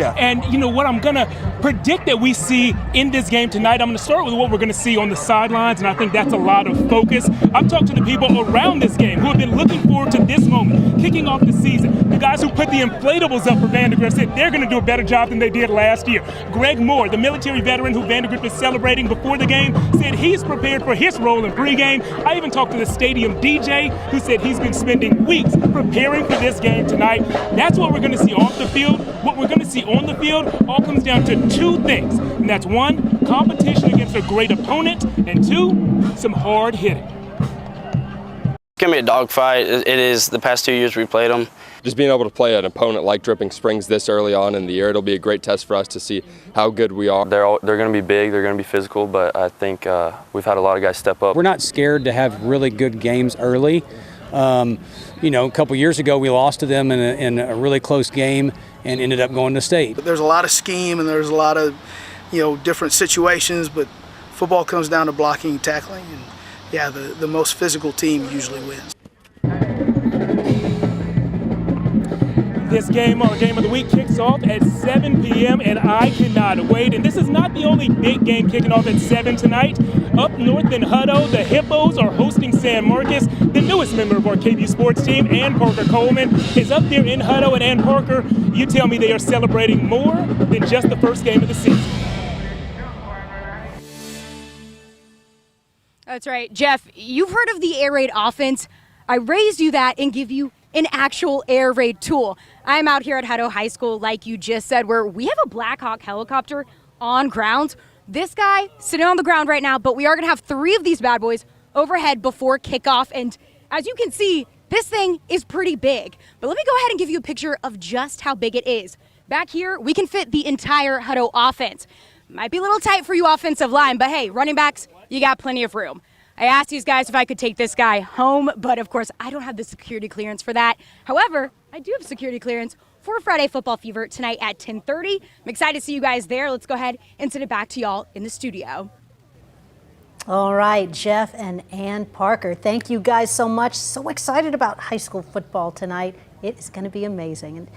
Yeah. And you know what I'm going to predict that we see in this game tonight, I'm going to start with what we're going to see on the sidelines, and I think that's a lot of focus. I've talked to the people around this game who have been looking forward to this moment, kicking off the season. The guys who put the inflatables up for Vandegrift said they're going to do a better job than they did last year. Greg Moore, the military veteran who Vandegrift is celebrating before the game, said he's prepared for his role in pregame. I even talked to the stadium DJ who said he's been spending weeks preparing for this game tonight. That's what we're going to see off the field. What we're going to see on the field all comes down to two things, and that's one, competition against a great opponent, and two, some hard hitting. It's going to be a dogfight. It is. The past 2 years we played them. Just being able to play an opponent like Dripping Springs this early on in the year, it'll be a great test for us to see how good we are. They're going to be big, they're going to be physical, but I think we've had a lot of guys step up. We're not scared to have really good games early. You know, a couple years ago we lost to them in a really close game and ended up going to state. But there's a lot of scheme and there's a lot of, different situations, but football comes down to blocking and tackling, and yeah, the most physical team usually wins. This game, our game of the week, kicks off at 7 p.m. and I cannot wait. And this is not the only big game kicking off at 7 tonight. Up north in Hutto, the Hippos are hosting San Marcos. The newest member of our KVUE sports team, Ann Parker Coleman, is up there in Hutto. And Ann Parker, you tell me they are celebrating more than just the first game of the season. That's right. Jeff, you've heard of the air raid offense. I raised you that and give you an actual air raid tool. I'm out here at Hutto High School, like you just said, where we have a Black Hawk helicopter on ground. This guy sitting on the ground right now, but we are going to have 3 of these bad boys overhead before kickoff. And as you can see, this thing is pretty big. But let me go ahead and give you a picture of just how big it is. Back here, we can fit the entire Hutto offense. Might be a little tight for you offensive line, but hey, running backs, you got plenty of room. I asked these guys if I could take this guy home, but of course I don't have the security clearance for that. However, I do have security clearance for Friday Football Fever tonight at 10:30. I'm excited to see you guys there. Let's go ahead and send it back to y'all in the studio. All right, Jeff and Ann Parker, thank you guys so much. So excited about high school football tonight. It is going to be amazing.